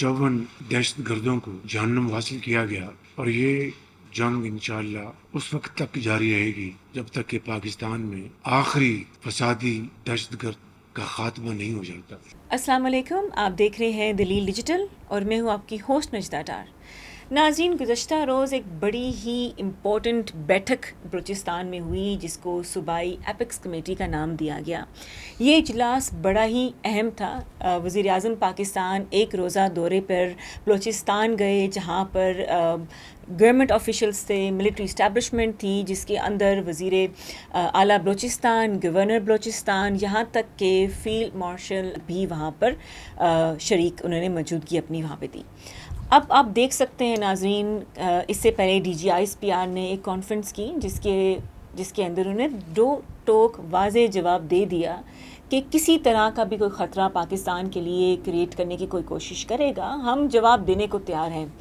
54 दहशत गर्दों को जहन्नुम हासिल किया गया और ये जंग इंशाअल्लाह उस वक्त तक जारी रहेगी जब तक कि पाकिस्तान में आखिरी फसादी दहशतगर्द का खात्मा नहीं हो जाता। अस्सलाम वालेकुम, आप देख रहे हैं दलील डिजिटल और मैं हूं आपकी होस्ट नजदा डार। नाज़रीन, गुज़श्ता रोज़ एक बड़ी ही इम्पोर्टेंट बैठक बलूचिस्तान में हुई जिसको सूबाई एपिक्स कमेटी का नाम दिया गया। ये इजलास बड़ा ही अहम था। वज़ीर आज़म पाकिस्तान एक रोज़ा दौरे पर बलूचिस्तान गए जहाँ पर गवर्नमेंट ऑफिशियल्स थे, मिलिट्री इस्टेब्लिशमेंट थी जिसके अंदर वज़ीर आला बलूचिस्तान, गवर्नर बलूचिस्तान, यहाँ तक के फ़ील्ड मार्शल भी वहाँ पर शरीक उन्होंने मौजूदगी अपनी वहाँ पे दी। अब आप देख सकते हैं नाज़रीन, इससे पहले DGISPR ने एक कॉन्फ्रेंस की जिसके अंदर उन्हें दो टोक वाज़े जवाब दे दिया कि किसी तरह का भी कोई ख़तरा पाकिस्तान के लिए क्रिएट करने की कोई कोशिश करेगा, हम जवाब देने को तैयार हैं।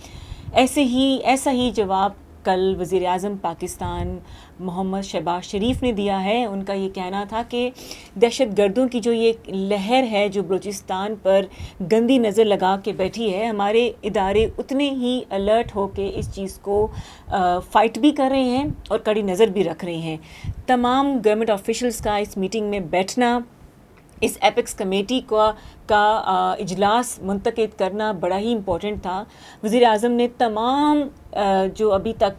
ऐसा ही जवाब कल वज़ीर आज़म पाकिस्तान मोहम्मद शहबाज शरीफ ने दिया है। उनका ये कहना था कि दहशत गर्दों की जो ये लहर है जो बलूचिस्तान पर गंदी नज़र लगा के बैठी है, हमारे इदारे उतने ही अलर्ट हो के इस चीज़ को फ़ाइट भी कर रहे हैं और कड़ी नज़र भी रख रहे हैं। तमाम गवर्नमेंट ऑफिशल्स का इस मीटिंग में बैठना, इस एपिक्स कमेटी का इजलास मुंतक़िद करना बड़ा ही इम्पोर्टेंट था। वज़ीर आज़म ने तमाम जो अभी तक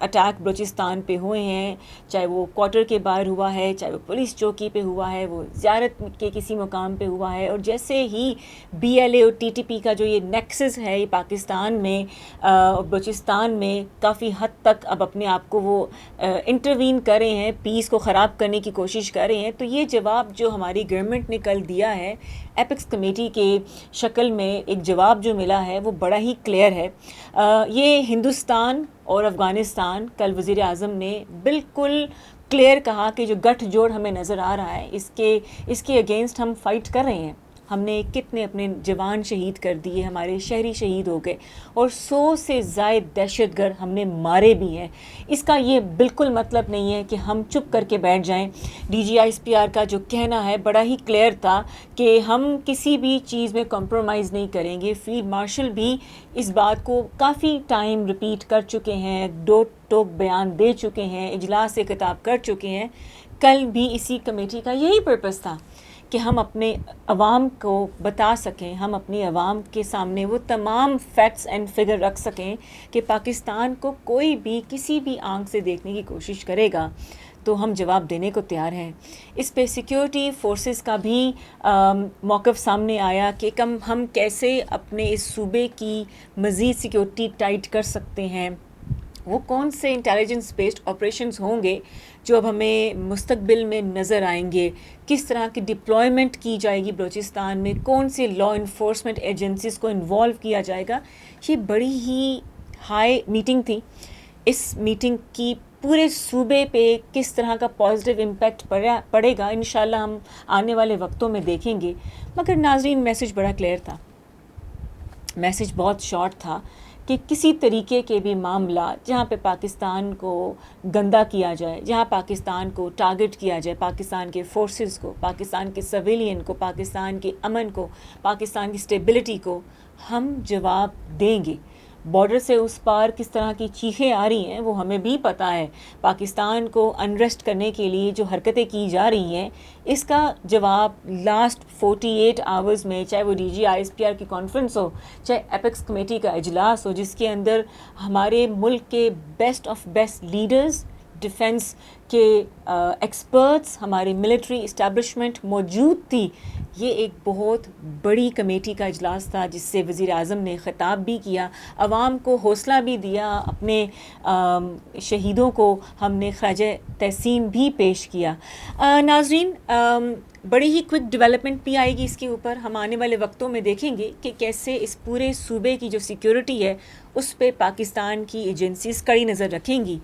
अटैक बलूचिस्तान पे हुए हैं, चाहे वो क्वार्टर के बाहर हुआ है, चाहे वो पुलिस चौकी पे हुआ है, वो ज़ियारत के किसी मुकाम पे हुआ है, और जैसे ही BLA और TTP का जो ये नेक्सस है ये पाकिस्तान में बलूचिस्तान में काफ़ी हद तक अब अपने आप को वो इंटरवीन कर रहे हैं, पीस को ख़राब करने की कोशिश कर रहे हैं। तो ये जवाब जो हमारी गवर्नमेंट ने कल दिया है एपिक्स कमेटी के शक्ल में, एक जवाब जो मिला है वो बड़ा ही क्लियर है। ये हिंदुस्तान और अफ़गानिस्तान, कल वज़ीर आज़म ने बिल्कुल क्लियर कहा कि जो गठजोड़ हमें नज़र आ रहा है इसके अगेंस्ट हम फ़ाइट कर रहे हैं। हमने कितने अपने जवान शहीद कर दिए, हमारे शहरी शहीद हो गए और 100 से ज़ायद दहशतगर्द हमने मारे भी हैं। इसका ये बिल्कुल मतलब नहीं है कि हम चुप करके बैठ जाएं। DGISPR का जो कहना है बड़ा ही क्लियर था कि हम किसी भी चीज़ में कॉम्प्रोमाइज़ नहीं करेंगे। फील्ड मार्शल भी इस बात को काफ़ी टाइम रिपीट कर चुके हैं, दो टोक बयान दे चुके हैं, इजलास से खिताब कर चुके हैं। कल भी इसी कमेटी का यही पर्पस था कि हम अपने अवाम को बता सकें, हम अपनी अवाम के सामने वो तमाम फैक्ट्स एंड फिगर रख सकें कि पाकिस्तान को कोई भी किसी भी आंख से देखने की कोशिश करेगा तो हम जवाब देने को तैयार हैं। इस पे सिक्योरिटी फोर्सेस का भी मौक़िफ़ सामने आया कि हम कैसे अपने इस सूबे की मज़ीद सिक्योरिटी टाइट कर सकते हैं, वो कौन से इंटेलिजेंस बेस्ड ऑपरेशंस होंगे जो अब हमें मुस्तकबिल में नज़र आएंगे, किस तरह की डिप्लॉयमेंट की जाएगी बलूचिस्तान में, कौन से लॉ इन्फोर्समेंट एजेंसीज़ को इन्वॉल्व किया जाएगा। ये बड़ी ही हाई मीटिंग थी। इस मीटिंग की पूरे सूबे पे किस तरह का पॉजिटिव इम्पैक्ट पड़ेगा इंशाल्लाह हम आने वाले वक्तों में देखेंगे। मगर नाज़रीन, मैसेज बड़ा क्लियर था, मैसेज बहुत शॉर्ट था कि किसी तरीके के भी मामला जहाँ पे पाकिस्तान को गंदा किया जाए, जहाँ पाकिस्तान को टारगेट किया जाए, पाकिस्तान के फोर्सेस को, पाकिस्तान के सिविलियन को, पाकिस्तान के अमन को, पाकिस्तान की स्टेबिलिटी को हम जवाब देंगे। बॉर्डर से उस पार किस तरह की चीखें आ रही हैं वो हमें भी पता है। पाकिस्तान को अनरेस्ट करने के लिए जो हरकतें की जा रही हैं, इसका जवाब लास्ट 48 आवर्स में, चाहे वो DGISPR की कॉन्फ्रेंस हो, चाहे एपिक्स कमेटी का इजलास हो, जिसके अंदर हमारे मुल्क के best of best leaders, defence के एक्सपर्ट्स, हमारी मिलिट्री इस्टेब्लिशमेंट मौजूद थी। ये एक बहुत बड़ी कमेटी का इजलास था जिससे वज़ीर आज़म ने ख़िताब भी किया, आवाम को हौसला भी दिया, अपने शहीदों को हमने ख़राज तहसीन भी पेश किया। नाज़रीन, बड़ी ही क्विक डेवलपमेंट भी आएगी इसके ऊपर। हम आने वाले वक्तों में देखेंगे कि कैसे इस पूरे सूबे की जो सिक्योरिटी है उस पे पाकिस्तान की एजेंसीज़ कड़ी नज़र रखेंगी।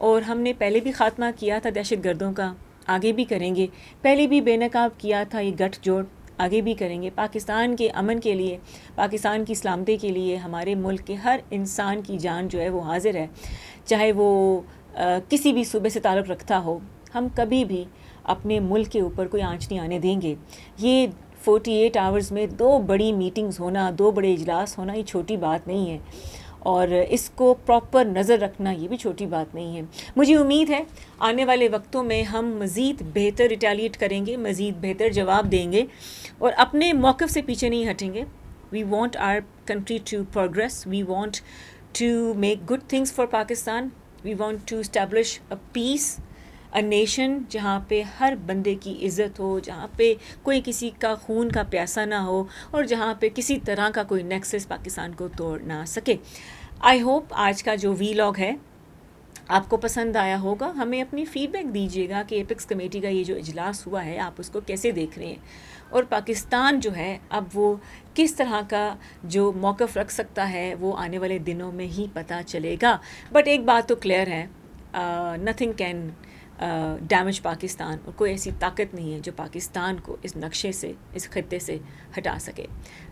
और हमने पहले भी ख़ात्मा किया था दहशत गर्दों का, आगे भी करेंगे। पहले भी बेनकाब किया था ये गठजोड़, आगे भी करेंगे। पाकिस्तान के अमन के लिए, पाकिस्तान की सलामती के लिए हमारे मुल्क के हर इंसान की जान जो है वो हाजिर है, चाहे वो किसी भी सूबे से ताल्लुक़ रखता हो। हम कभी भी अपने मुल्क के ऊपर कोई आँच नहीं आने देंगे। ये 48 آورز میں 2 بڑی میٹنگز ہونا، 2 بڑے اجلاس ہونا، یہ چھوٹی بات نہیں ہے، اور اس کو پراپر نظر رکھنا یہ بھی چھوٹی بات نہیں ہے. مجھے امید ہے آنے والے وقتوں میں ہم مزید بہتر ریٹیلیٹ کریں گے، مزید بہتر جواب دیں گے، اور اپنے موقف سے پیچھے نہیں ہٹیں گے. We want our country to progress, we want to make good things for Pakistan, we want to establish a peace, a nation جہاں پہ ہر بندے کی عزت ہو، جہاں پہ کوئی کسی کا خون کا پیاسا نہ ہو، اور جہاں پہ کسی طرح کا کوئی نیکسس پاکستان کو توڑ نہ سکے. آئی ہوپ آج کا جو وی لاگ ہے آپ کو پسند آیا ہوگا. ہمیں اپنی فیڈ بیک دیجیے گا کہ ایپکس کمیٹی کا یہ جو اجلاس ہوا ہے آپ اس کو کیسے دیکھ رہے ہیں، اور پاکستان جو ہے اب وہ کس طرح کا جو موقف رکھ سکتا ہے وہ آنے والے دنوں میں ہی پتہ چلے گا. بٹ ایک بات تو کلیئر ہے، نتھنگ کین ڈیمیج پاکستان، اور کوئی ایسی طاقت نہیں ہے جو پاکستان کو اس نقشے سے، اس خطے سے ہٹا سکے.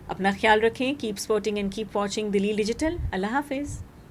اپنا خیال رکھیں. Keep supporting and keep watching دلیل ڈیجیٹل. اللہ حافظ.